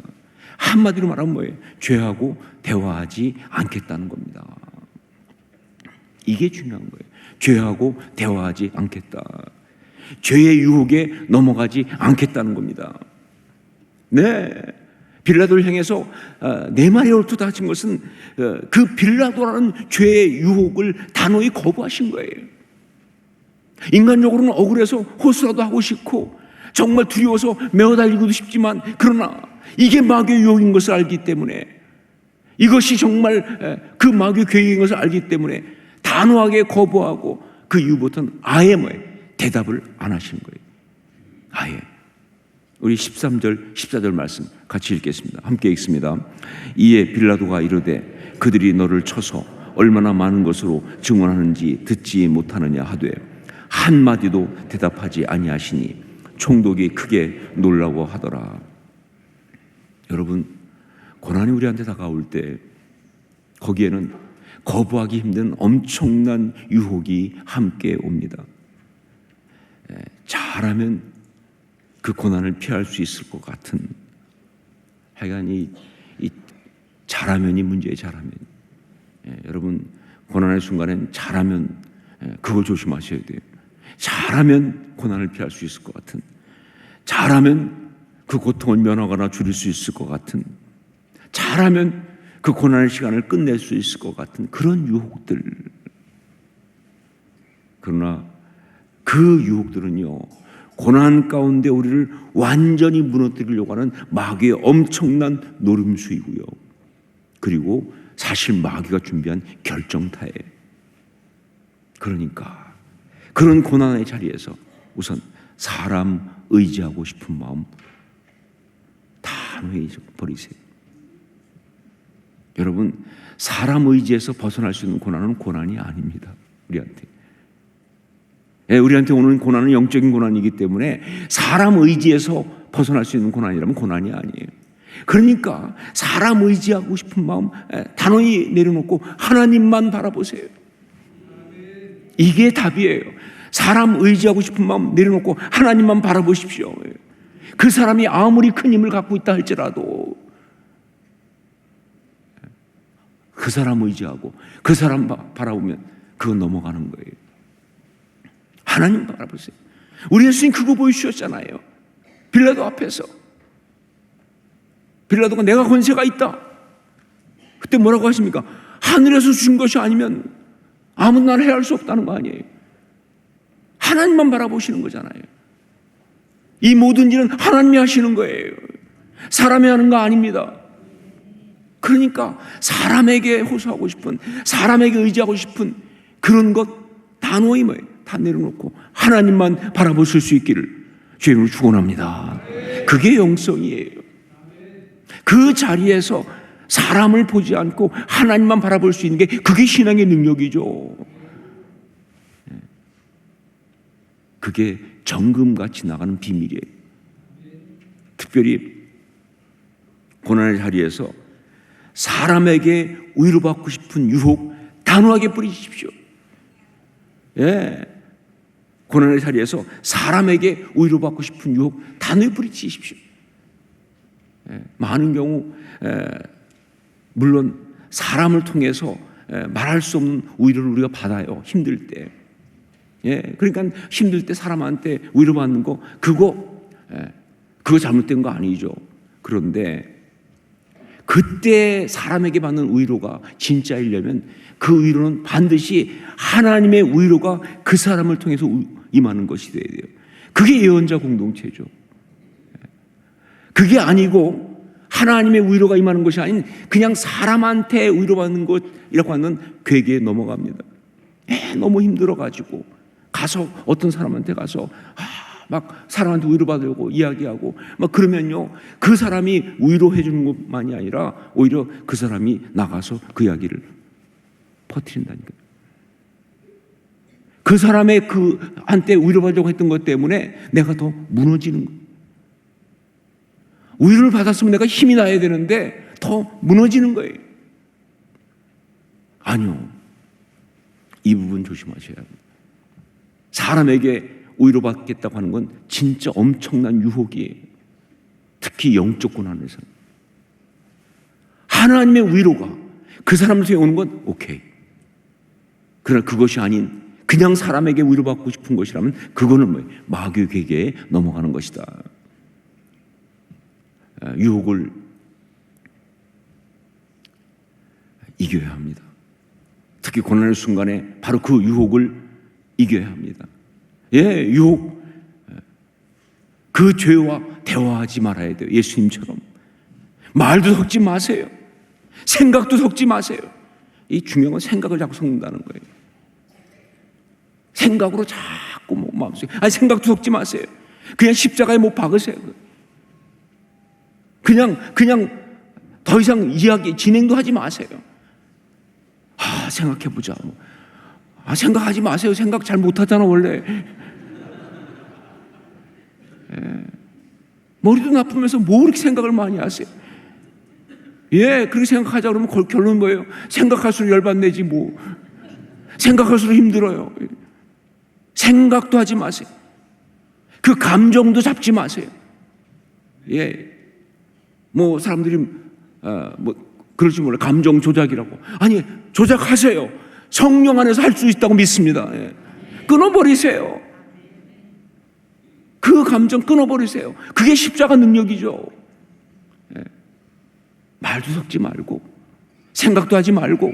한마디로 말하면 뭐예요? 죄하고 대화하지 않겠다는 겁니다. 이게 중요한 거예요. 죄하고 대화하지 않겠다. 죄의 유혹에 넘어가지 않겠다는 겁니다. 빌라도를 향해서 내 말이 옳도다 하신 것은 그 빌라도라는 죄의 유혹을 단호히 거부하신 거예요. 인간적으로는 억울해서 호소라도 하고 싶고 정말 두려워서 메어달리고도 싶지만, 그러나 이게 마귀의 유혹인 것을 알기 때문에, 이것이 정말 그 마귀의 계획인 것을 알기 때문에 단호하게 거부하고 그 이후부터는 아예 대답을 안 하시는 거예요. 아예. 우리 13절 14절 말씀 같이 읽겠습니다. 함께 읽습니다. 이에 빌라도가 이르되 그들이 너를 쳐서 얼마나 많은 것으로 증언하는지 듣지 못하느냐 하되 한마디도 대답하지 아니하시니 총독이 크게 놀라워하더라. 여러분, 고난이 우리한테 다가올 때 거기에는 거부하기 힘든 엄청난 유혹이 함께 옵니다. 잘하면 그 고난을 피할 수 있을 것 같은, 하여간 이 잘하면이 문제예요. 잘하면. 여러분 고난의 순간엔 잘하면, 그걸 조심하셔야 돼요. 잘하면 고난을 피할 수 있을 것 같은, 잘하면 그 고통을 면하거나 줄일 수 있을 것 같은, 잘하면 그 고난의 시간을 끝낼 수 있을 것 같은 그런 유혹들. 그러나 그 유혹들은요, 고난 가운데 우리를 완전히 무너뜨리려고 하는 마귀의 엄청난 노름수이고요, 그리고 사실 마귀가 준비한 결정타예요. 그러니까 그런 고난의 자리에서 우선 사람 의지하고 싶은 마음 단호히 버리세요. 여러분, 사람 의지에서 벗어날 수 있는 고난은 고난이 아닙니다. 우리한테 오는 고난은 영적인 고난이기 때문에 사람 의지에서 벗어날 수 있는 고난이라면 고난이 아니에요. 그러니까 사람 의지하고 싶은 마음 단호히 내려놓고 하나님만 바라보세요. 이게 답이에요. 사람 의지하고 싶은 마음 내려놓고 하나님만 바라보십시오. 그 사람이 아무리 큰 힘을 갖고 있다 할지라도 그 사람 의지하고 그 사람 바라보면 그거 넘어가는 거예요. 하나님 바라보세요. 우리 예수님 그거 보여주셨잖아요. 빌라도 앞에서. 빌라도가 내가 권세가 있다. 그때 뭐라고 하십니까? 하늘에서 주신 것이 아니면 아무도 나를 해할 수 없다는 거 아니에요. 하나님만 바라보시는 거잖아요. 이 모든 일은 하나님이 하시는 거예요. 사람이 하는 거 아닙니다. 그러니까 사람에게 호소하고 싶은, 사람에게 의지하고 싶은 그런 것 단호히 다 내려놓고 하나님만 바라보실 수 있기를 주님으로 축원합니다. 그게 영성이에요. 그 자리에서 사람을 보지 않고 하나님만 바라볼 수 있는 게 그게 신앙의 능력이죠. 그게 정금같이 나가는 비밀이에요. 특별히 고난의 자리에서 사람에게 위로받고 싶은 유혹 단호하게 뿌리십시오. 고난의 자리에서 사람에게 위로받고 싶은 유혹 단호히 뿌리치십시오. 많은 경우 물론 사람을 통해서 말할 수 없는 위로를 우리가 받아요. 힘들 때. 그러니까 힘들 때 사람한테 위로받는 거 그거 잘못된 거 아니죠. 그런데 그때 사람에게 받는 위로가 진짜이려면 그 위로는 반드시 하나님의 위로가 그 사람을 통해서 임하는 것이 돼야 돼요. 그게 예언자 공동체죠. 그게 아니고 하나님의 위로가 임하는 것이 아닌 그냥 사람한테 위로받는 것이라고 하는 괴계에 넘어갑니다. 너무 힘들어가지고 가서 어떤 사람한테 가서 막 사람한테 위로받으려고 이야기하고 막 그러면요, 그 사람이 위로해 주는 것만이 아니라 오히려 그 사람이 나가서 그 이야기를 퍼뜨린다니까요. 그 사람의 한때 위로받으려고 했던 것 때문에 내가 더 무너지는 거예요. 위로를 받았으면 내가 힘이 나야 되는데 더 무너지는 거예요. 아니요, 이 부분 조심하셔야 합니다. 사람에게 위로받겠다고 하는 건 진짜 엄청난 유혹이에요. 특히 영적 고난에서는. 하나님의 위로가 그 사람을 통해 오는 건 오케이. 그러나 그것이 아닌 그냥 사람에게 위로받고 싶은 것이라면 그거는 뭐예요? 마귀의 괴계에 넘어가는 것이다. 유혹을 이겨야 합니다. 특히 고난의 순간에 바로 그 유혹을 이겨야 합니다. 유혹, 그 죄와 대화하지 말아야 돼요. 예수님처럼 말도 섞지 마세요. 생각도 섞지 마세요. 이 중요한 건 생각을 자꾸 섞는다는 거예요. 생각으로 자꾸 마음속에 생각도 섞지 마세요. 그냥 십자가에 못 박으세요. 그냥 더 이상 이야기 진행도 하지 마세요. 생각해보자. 생각하지 마세요. 생각 잘 못하잖아 원래. 머리도 나쁘면서 뭐 그렇게 생각을 많이 하세요? 그렇게 생각하자 그러면 결론은 뭐예요? 생각할수록 열받내지 뭐. 생각할수록 힘들어요. 생각도 하지 마세요. 그 감정도 잡지 마세요. 예, 뭐 사람들이 뭐 그럴지 몰라 감정 조작이라고. 아니, 조작하세요. 성령 안에서 할 수 있다고 믿습니다. 예. 끊어버리세요. 그 감정 끊어버리세요. 그게 십자가 능력이죠. 예. 말도 섞지 말고 생각도 하지 말고,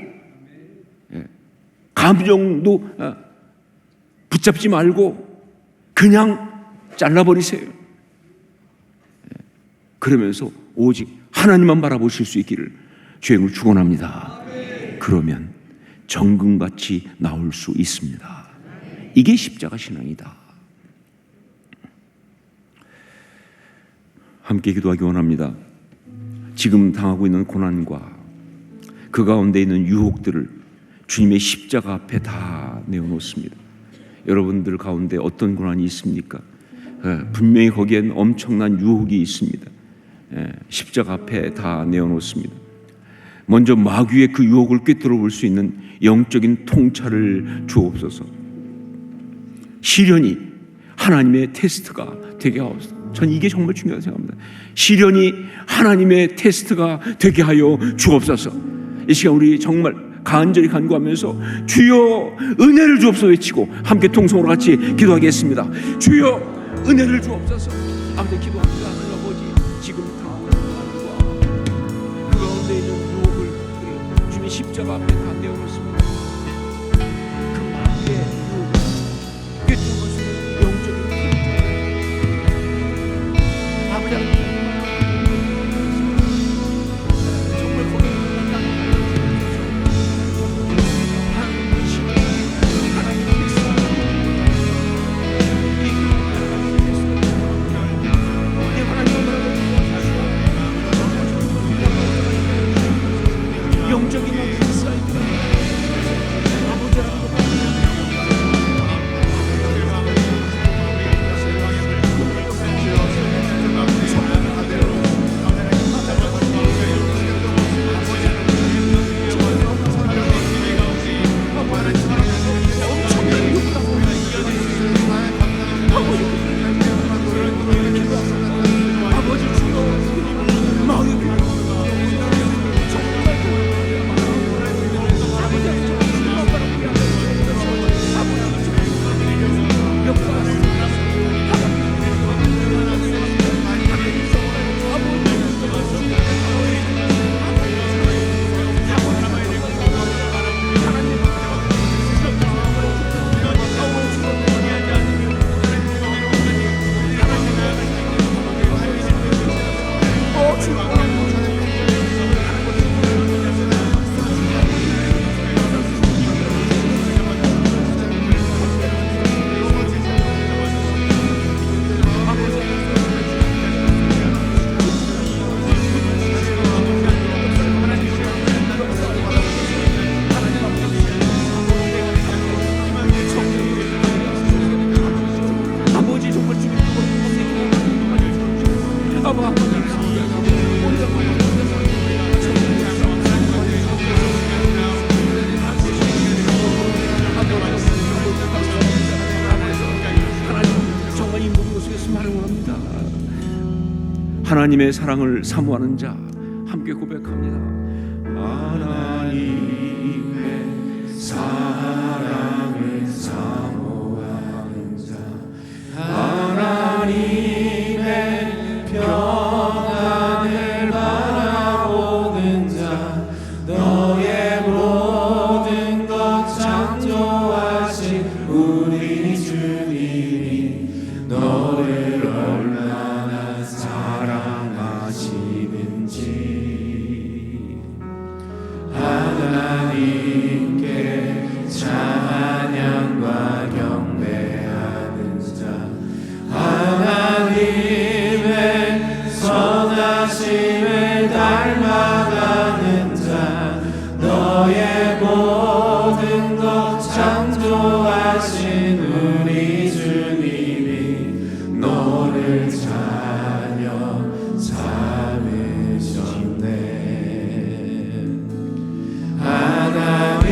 예. 감정도 붙잡지 말고 그냥 잘라버리세요. 예. 그러면서 오직 하나님만 바라보실 수 있기를 주님을 축원합니다. 그러면 정금같이 나올 수 있습니다. 이게 십자가 신앙이다. 함께 기도하기 원합니다. 지금 당하고 있는 고난과 그 가운데 있는 유혹들을 주님의 십자가 앞에 다 내어놓습니다. 여러분들 가운데 어떤 고난이 있습니까? 분명히 거기엔 엄청난 유혹이 있습니다. 십자가 앞에 다 내어놓습니다. 먼저 마귀의 그 유혹을 꿰뚫어 볼 수 있는 영적인 통찰을 주옵소서. 시련이 하나님의 테스트가 되게 하옵소서. 전 이게 정말 중요하다고 생각합니다. 시련이 하나님의 테스트가 되게 하여 주옵소서. 이 시간 우리 정말 간절히 간구하면서 주여 은혜를 주옵소서 외치고 함께 통성으로 같이 기도하겠습니다. 주여 은혜를 주옵소서. 아버지 기도합니다. 하나님 아버지, 지금 당하고 있는 고난과 그 가운데 있는 유혹을 주님의 십자가 앞에 다 내어놓습니다. 그 마귀의 유혹을 꿰뚫어 볼 수 있는 영적인 아버지 정말 거룩한 하나님의 신, 하나님의 백성, 이 하나님을 영적인 인사이트 아버지 하나님의 사랑을 사모하는 자 함께 고백합니다. 하나님의 사랑을 사모하는 자, 하나님의 평안을 바라보는 자, 너의 모든 것 창조하신 우리 주님이 너를 얼마나 사랑하시는지 하나님께 찬양과 경배하는 자, 하나님의 선하심을 닮아가는 자, 너의 모든 것 창조하신 우리 주님이 너를 자녀 삼으셨네. 하나님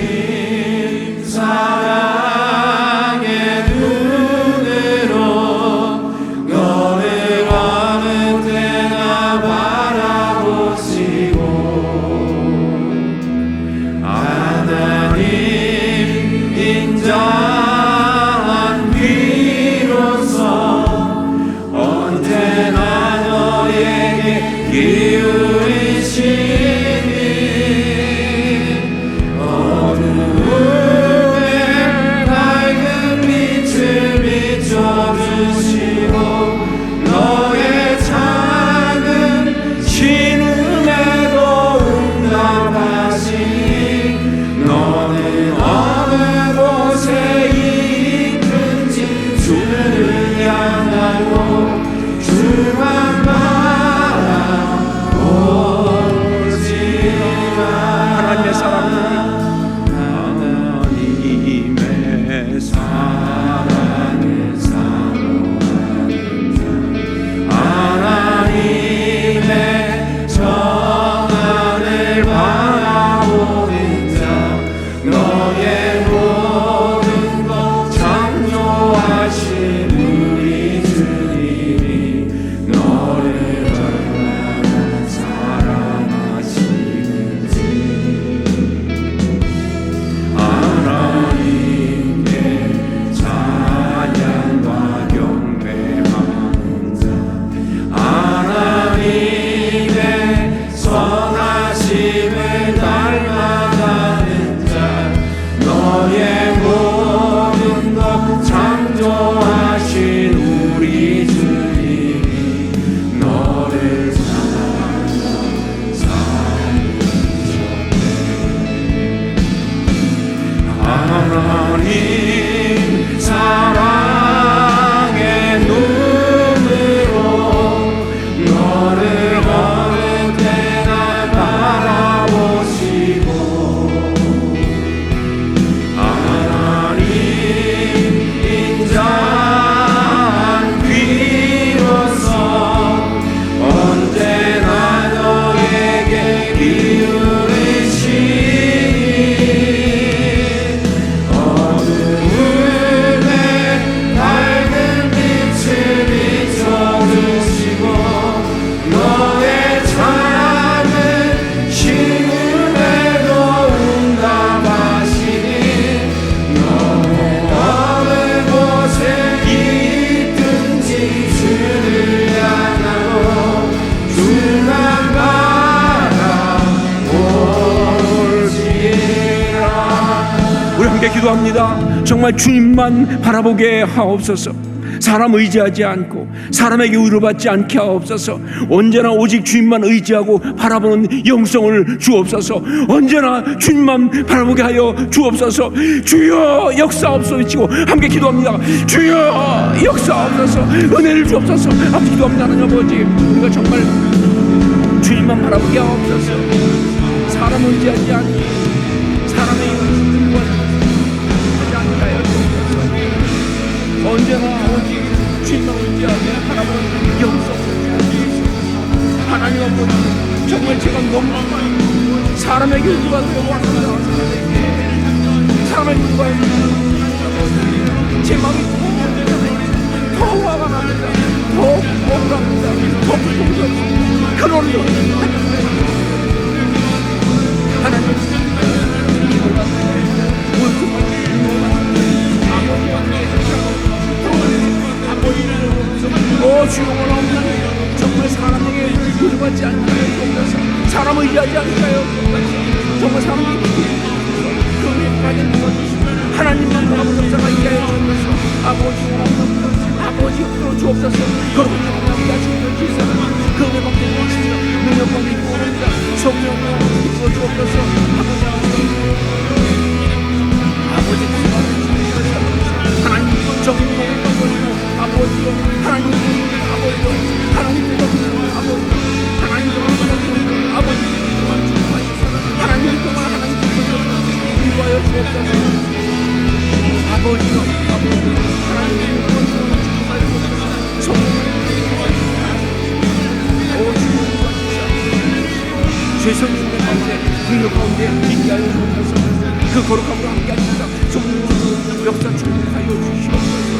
사랑의 눈으로 사랑에 사모하는 자 하나님의 정한을 바라보는 자 너의 모든 것 창조하신 우리 주님이 너를 얼마나 사랑하시는지 하나님께 찬양과 경배하는 자 하나님의 선하심을 닮아가는 자 너의 모든 것 창조하신 우리 주님이 너를 하나님 사랑의 눈으로 너를 어느 때나 바라보시고 하나님 인자한 귀로서 언제나 너에게 기울이시니 어두움에 밝은 빛을 비춰주시고 너의 작은 신음에도 응답하시니 너의 어느 곳에 있든지 주를 향하고 주만 바라볼지라. 우리 함께 기도합니다. 정말 주님만 바라보게 하옵소서. 사람 의지하지 않고 사람에게 위로받지 않게 하옵소서. 언제나 오직 주님만 의지하고 바라보는 영성을 주옵소서. 언제나 주님만 바라보게 하여 주옵소서. 주여 역사옵소서 외치고 함께 기도합니다. 주여 역사옵소서. 은혜를 주옵소서. 함께 기도합니다. 하나님 아버지, 우리가 정말 주님만 바라보게 하옵소서. 사람 의지하지 않고 사람의 영성과 하지 않게 하여 주옵소서. 언제나 오직 주님만 의지하게 바라보는 영성을 주옵소서. 하나님 아버지, 정말 제가 너무 사람에게 의지받으려 원합니다. 사람에게 의지받으려 제 마음이 더 화가 납니다. 더 억울합니다. 더 고통스럽습니다. 그러므로 하나님 주여 원하옵나니 정말 사람에게 의지받지 않게 하여 주옵소서. 사람 의지하지 않게 하여 주옵소서. 정말 사람에게 그에게 빠진 것 하나님만 바라보는 자가 있게 하여 주옵소서. 아버지 원하옵나니 아버지 옆으로 주옵소서. 그런 하나님께 하시는 기사 그의 밖에 무엇이며 능력 밖에 무엇이며 성령으로 이끌어 주옵소서. 아버지 하나님 정의를 받고 아버지요 하나님 아버지요 하나님 아버지 하나님 아버지 하나님 동안 하나님 위로하여 주옵소서. 아버지요 하나님 죄성의 가운데 능력 가운데 있게 하여 주옵소서. 그 거룩함으로 함께 하시다 성령으로 역사 충만하여 주시옵소서.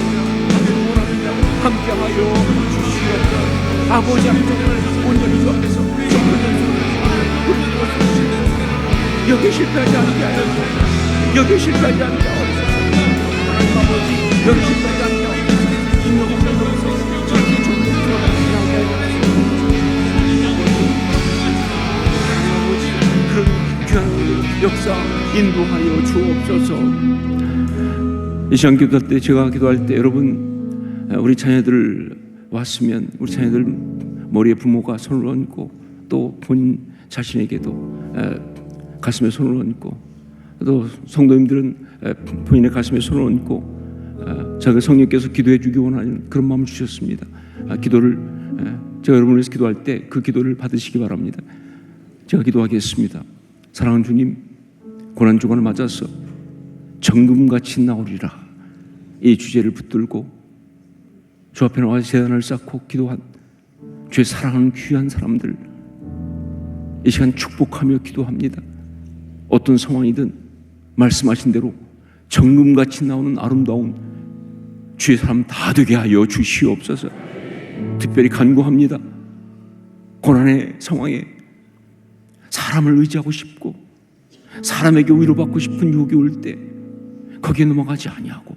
함께하여 주시옵소서. 아버지 정말 온전히 주 앞에서 정말 여기 실패하지 않게 하여 주옵소서. 여기 실패하지 않게 하여 주옵소서. 하나님 아버지 여기 실패하지 않게 하여 주옵소서. 인력 없는 곳에서 저렇게 종교로 나오게 하여 주옵소서. 아버지 그런 귀한 역사 인도하여 주옵소서. 이 시간 기도할 때 제가 기도할 때 여러분 우리 자녀들 왔으면 우리 자녀들 머리에 부모가 손을 얹고 또 본인 자신에게도 가슴에 손을 얹고 또 성도님들은 본인의 가슴에 손을 얹고 자기 성령께서 기도해 주기 원하는 그런 마음을 주셨습니다. 기도를 제가 여러분을 위해서 기도할 때 그 기도를 받으시기 바랍니다. 제가 기도하겠습니다. 사랑하는 주님, 고난주간을 맞아서 정금같이 나오리라 이 주제를 붙들고 주 앞에 나와 제단을 쌓고 기도한 주의 사랑하는 귀한 사람들, 이 시간 축복하며 기도합니다. 어떤 상황이든 말씀하신 대로 정금같이 나오는 아름다운 주의 사람 다 되게 하여 주시옵소서. 특별히 간구합니다. 고난의 상황에 사람을 의지하고 싶고 사람에게 위로받고 싶은 유혹이 올 때 거기에 넘어가지 아니하고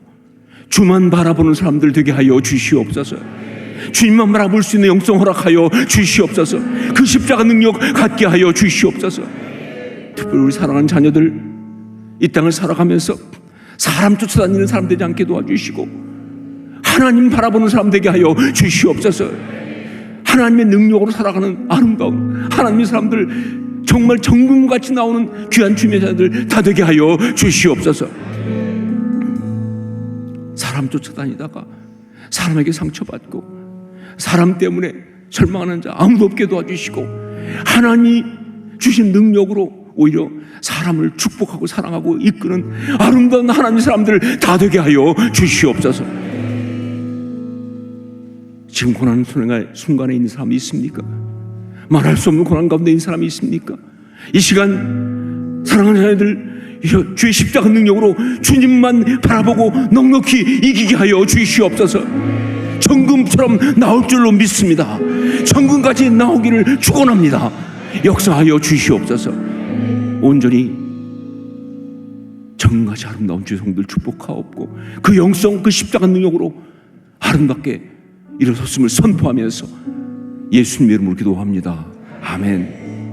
주만 바라보는 사람들 되게 하여 주시옵소서. 주님만 바라볼 수 있는 영성 허락하여 주시옵소서. 그 십자가 능력 갖게 하여 주시옵소서. 특별히 우리 사랑하는 자녀들 이 땅을 살아가면서 사람 쫓아다니는 사람 되지 않게 도와주시고 하나님 바라보는 사람 되게 하여 주시옵소서. 하나님의 능력으로 살아가는 아름다운 하나님의 사람들, 정말 정금같이 나오는 귀한 주님의 자녀들 다 되게 하여 주시옵소서. 사람 쫓아다니다가 사람에게 상처받고 사람 때문에 절망하는 자 아무도 없게 도와주시고 하나님 주신 능력으로 오히려 사람을 축복하고 사랑하고 이끄는 아름다운 하나님의 사람들 다 되게 하여 주시옵소서. 지금 고난 순간에 있는 사람이 있습니까? 말할 수 없는 고난 가운데 있는 사람이 있습니까? 이 시간 사랑하는 자녀들 주의 십자가 능력으로 주님만 바라보고 넉넉히 이기게 하여 주시옵소서. 정금처럼 나올 줄로 믿습니다. 정금까지 나오기를 축원합니다. 역사하여 주시옵소서. 온전히 정금같이 아름다운 주의 성들 축복하옵고 그 영성 그 십자가 능력으로 아름답게 일어섰음을 선포하면서 예수님의 이름으로 기도합니다. 아멘.